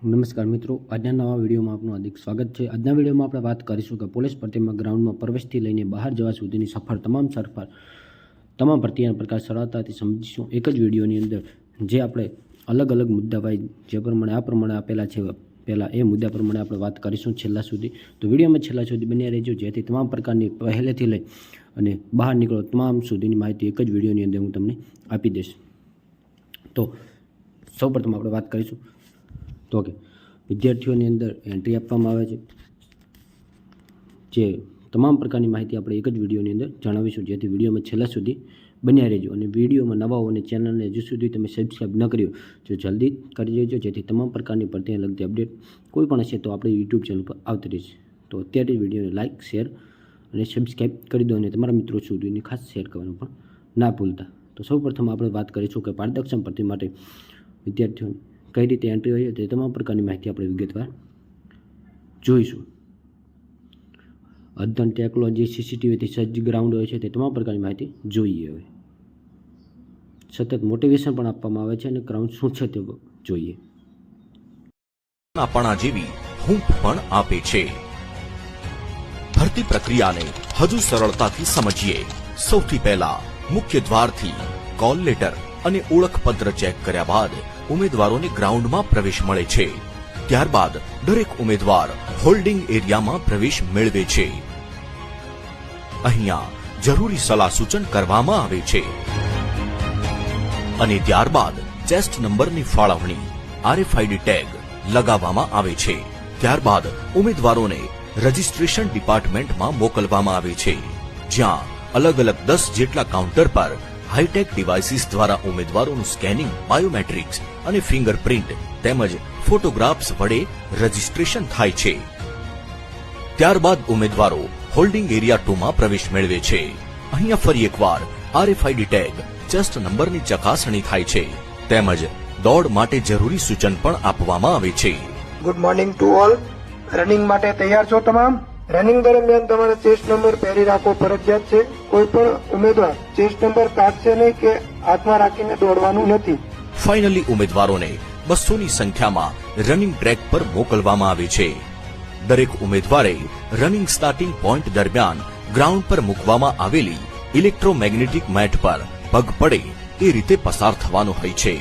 નમસ્કાર મિત્રો, આજના નવા વિડીયોમાં આપનું હાર્દિક સ્વાગત છે। આજના વિડીયોમાં આપણે વાત કરીશું કે પોલીસ ભરતીમાં ગ્રાઉન્ડમાં પ્રવેશથી લઈને બહાર જવા સુધીની સફર તમામ ભરતીના પ્રકાર સરળતાથી સમજીશું એક જ વિડીયોની અંદર, જે આપણે અલગ અલગ મુદ્દા વાઇઝ જે પ્રમાણે આપેલા છે પહેલાં એ મુદ્દા પ્રમાણે આપણે વાત કરીશું છેલ્લા સુધી। તો વિડીયોમાં છેલ્લા સુધી બન્યા રહેજો, જેથી તમામ પ્રકારની પહેલેથી લઈ અને બહાર નીકળો તમામ સુધીની માહિતી એક જ વિડીયોની અંદર હું તમને આપી દઈશ। તો સૌપ્રથમ આપણે વાત કરીશું તો કે વિદ્યાર્થીઓની અંદર એન્ટ્રી આપવામાં આવે છે, જે તમામ પ્રકારની માહિતી આપણે એક જ વિડીયોની અંદર જણાવીશું, જેથી વિડીયોમાં છેલ્લા સુધી બન્યા રહેજો। અને વિડીયોમાં નવા હો અને ચેનલને હજુ સુધી તમે સબસ્ક્રાઈબ ન કર્યો તો જલ્દી કરી દેજો, જેથી તમામ પ્રકારની ભરતીને લગતી અપડેટ કોઈ પણ હશે તો આપણે યુટ્યુબ ચેનલ પર આવતી રહેશે। તો અત્યારે વિડીયોને લાઇક, શેર અને સબસ્ક્રાઈબ કરી દો, અને તમારા મિત્રો સુધીની ખાસ શેર કરવાનું પણ ના ભૂલતા। તો સૌપ્રથમ આપણે વાત કરીશું કે પારદર્શક ભરતી માટે વિદ્યાર્થીઓને કઈ રીતે એન્ટ્રી હોય તે તમામ પ્રકારની માહિતી આપણે વિગતવાર જોઈશું। અદ્યતન ટેકનોલોજી, સીસીટીવીથી સજ્જ ગ્રાઉન્ડ હોય છે તે તમામ પ્રકારની માહિતી જોઈએ। હવે સતત મોટિવેશન પણ આપવામાં આવે છે અને ગ્રાઉન્ડ શું છે તે જોઈએ। આપણા જેવી હૂંફ પણ આપે છે। ભરતી પ્રક્રિયાને હજુ સરળતાથી સમજીએ। સૌથી પહેલા મુખ્ય દ્વારથી કોલ લેટર અને ઓળખપત્ર ચેક કર્યા બાદ ઉમેદવારોને ગ્રાઉન્ડમાં પ્રવેશ મળે છે। ત્યારબાદ દરેક ઉમેદવાર હોલ્ડિંગ એરિયામાં પ્રવેશ મેળવે છે। અહીંયા જરૂરી સલાહ સૂચન કરવામાં આવે છે અને ત્યારબાદ ચેસ્ટ નંબરની ફાળવણી RFID ટેગ લગાવવામાં આવે છે। ત્યારબાદ ઉમેદવારોને રજિસ્ટ્રેશન ડિપાર્ટમેન્ટમાં મોકલવામાં આવે છે, જ્યાં અલગ અલગ 10 જેટલા કાઉન્ટર પર હાઈટેક ડિવાઇસીસ દ્વારા ઉમેદવારોનું સ્કેનિંગ, બાયોમેટ્રિક્સ અને ફિંગરપ્રિન્ટ તેમજ ફોટોગ્રાફ્સ વડે રજીસ્ટ્રેશન થાય છે। ત્યારબાદ ઉમેદવારો હોલ્ડિંગ એરિયા 2 માં પ્રવેશ મેળવે છે। અહીંયા ફરી એકવાર RFID ટેગ, ચેસ્ટ નંબરની ચકાસણી થાય છે, તેમજ દોડ માટે જરૂરી સૂચન પણ આપવામાં આવે છે। Good morning to all. Running માટે તૈયાર છો તમામ? રનિંગ દરમિયાન તમારે ચેસ્ટ નંબર પહેરી રાખવો ફરજિયાત છે। કોઈ પણ ઉમેદવાર ચેસ્ટ નંબર કાઢશે નહીં કે હાથમાં રાખીને દોડવાનું નથી। ફાઇનલી ઉમેદવારોને 200 ની સંખ્યામાં રનિંગ ટ્રેક પર મોકલવામાં આવે છે। દરેક ઉમેદવારે રનિંગ સ્ટાર્ટિંગ પોઈન્ટ દરમિયાન ગ્રાઉન્ડ પર મૂકવામાં આવેલી ઇલેક્ટ્રોમેગ્નેટિક મેટ પર પગ પડે એ રીતે પસાર થવાનું હોય છે।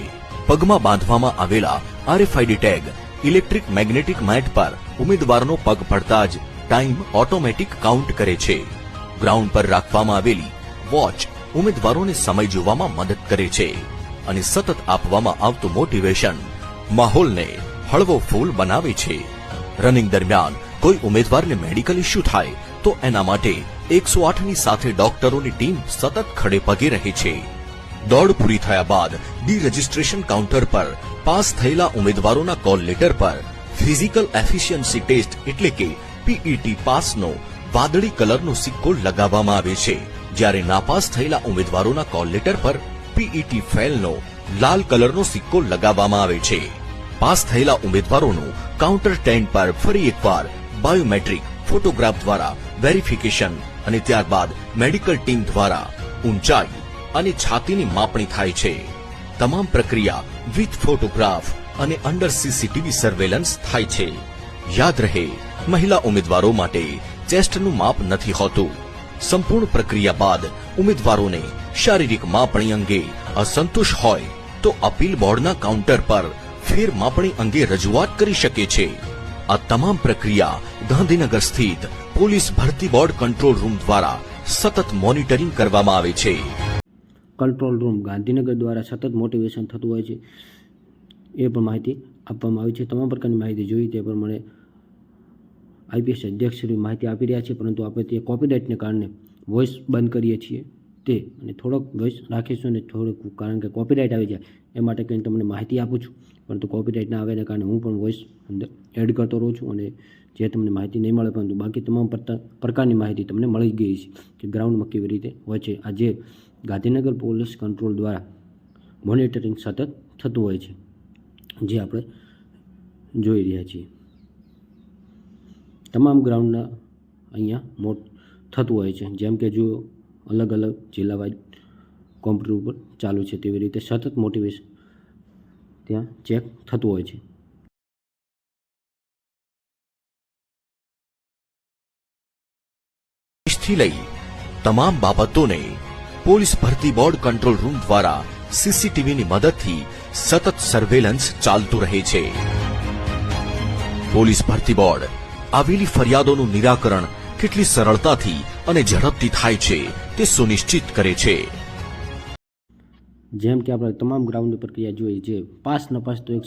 પગમાં બાંધવામાં આવેલા RFID tag electric magnetic mat પર ઉમેદવારનો પગ પડતા જ ટાઈમ ઓટોમેટિક કાઉન્ટ કરે છે। ગ્રાઉન્ડ પર રાખવામાં આવેલી વોચ ઉમેદવારોને સમય જોવામાં મદદ કરે છે અને સતત આપવામાં આવતું મોટિવેશન માહોલને હળવો ફૂલ બનાવે છે। રનિંગ દરમિયાન કોઈ ઉમેદવારને મેડિકલ ઇશ્યુ થાય તો એના માટે 108 ની સાથે ડોક્ટરોની ટીમ સતત ખડે પગે રહે છે। દોડ પૂરી થયા બાદ ડી રજિસ્ટ્રેશન કાઉન્ટર પર પાસ થયેલા ઉમેદવારોના કોલ લેટર પર ફિઝિકલ એફિશિયન્સી ટેસ્ટ એટલે કે PET પાસનો વાદળી કલરનો સિક્કો લગાવવામાં આવે છે, જ્યારે નાપાસ થયેલા ઉમેદવારોના કોલ લેટર પર PET ફેલનો લાલ કલરનો સિક્કો લગાવવામાં આવે છે। પાસ થયેલા ઉમેદવારોનું કાઉન્ટર 10 પર ફરી એકવાર બાયોમેટ્રિક, ફોટોગ્રાફ દ્વારા વેરિફિકેશન અને ત્યારબાદ મેડિકલ ટીમ દ્વારા ઊંચાઈ અને છાતીની માપણી થાય છે। તમામ પ્રક્રિયા વિથ ફોટોગ્રાફ અને અંડર CCTV સર્વેલન્સ થાય છે। યાદ રહે, મહિલા ઉમેદવારો માટે ચેસ્ટનું માપ નથી હોતું। સંપૂર્ણ પ્રક્રિયા બાદ ઉમેદવારોને શારીરિક માપણી અંગે અસંતોષ હોય તો અપીલ બોર્ડના કાઉન્ટર પર ફેર માપણી અંગે રજૂઆત કરી શકે છે। આ તમામ પ્રક્રિયા ગાંધીનગર સ્થિત પોલીસ ભરતી બોર્ડ કંટ્રોલ રૂમ દ્વારા સતત મોનિટરિંગ કરવામાં આવે છે। કંટ્રોલ રૂમ ગાંધીનગર દ્વારા સતત મોટિવેશન થતું હોય છે, એ પણ માહિતી આપવામાં આવી છે। તમામ પ્રકારની માહિતી જોઈ તે પ્રમાણે IPS અધ્યક્ષશ્રી માહિતી આપી રહ્યા છે, પરંતુ આપણે તે કોપીરાઇટને કારણે વોઇસ બંધ કરીએ છીએ તે, અને થોડોક વોઇસ રાખીશું અને થોડુંક, કારણ કે કોપીરાઇટ આવી જાય એ માટે કંઈ તમને માહિતી આપું છું, પરંતુ કોપીરાઇટ ના આવવાને કારણે હું પણ વોઇસ અંદર એડ કરતો રહું છું, અને જે તમને માહિતી નહીં મળે, પરંતુ બાકી તમામ પ્રકારની માહિતી તમને મળી ગઈ છે કે ગ્રાઉન્ડમાં કેવી રીતે હોય છે। આ જે ગાંધીનગર પોલીસ કંટ્રોલ દ્વારા મોનિટરિંગ સતત થતું હોય છે, જે આપણે જોઈ રહ્યા છીએ। તમામ ગ્રાઉન્ડના અહીંયા થતું હોય છે, જેમ કે જો અલગ અલગ જિલ્લા વાઇઝ કોમ્પ્યુટર ઉપર ચાલુ છે તેવી રીતે સતત મોટિવેશન ત્યાં ચેક થતું હોય છે। થી લઈ તમામ બાબતોને પોલીસ ભરતી બોર્ડ કંટ્રોલ રૂમ દ્વારા સીસીટીવીની મદદથી સતત સર્વેલન્સ ચાલતું રહે છે. પોલીસ ભરતી બોર્ડ આવેલી ફરિયાદોનું નિરાકરણ કેટલી સરળતાથી અને ઝડપથી થાય છે તે સુનિશ્ચિત કરે છે. જેમ કે આપણે તમામ ગ્રાઉન્ડની પ્રક્રિયા જોઈ, જે પાસ નપાસ તો એક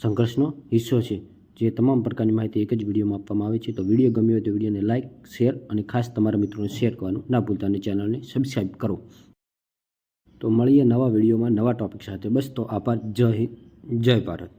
સંઘર્ષનો હિસ્સો છે, જે તમામ પ્રકારની માહિતી એક જ વિડીયોમાં આપવામાં આવે છે. તો વિડીયો ગમ્યો હોય તો વિડીયોને લાઇક, શેર અને ખાસ તમારા મિત્રોને શેર કરવાનું ના ભૂલતા અને ચેનલને સબસ્ક્રાઈબ કરો. તો મળીએ નવા વિડીયોમાં નવા ટોપિક સાથે. બસ તો આભાર. જય હિન્દ, જય ભારત.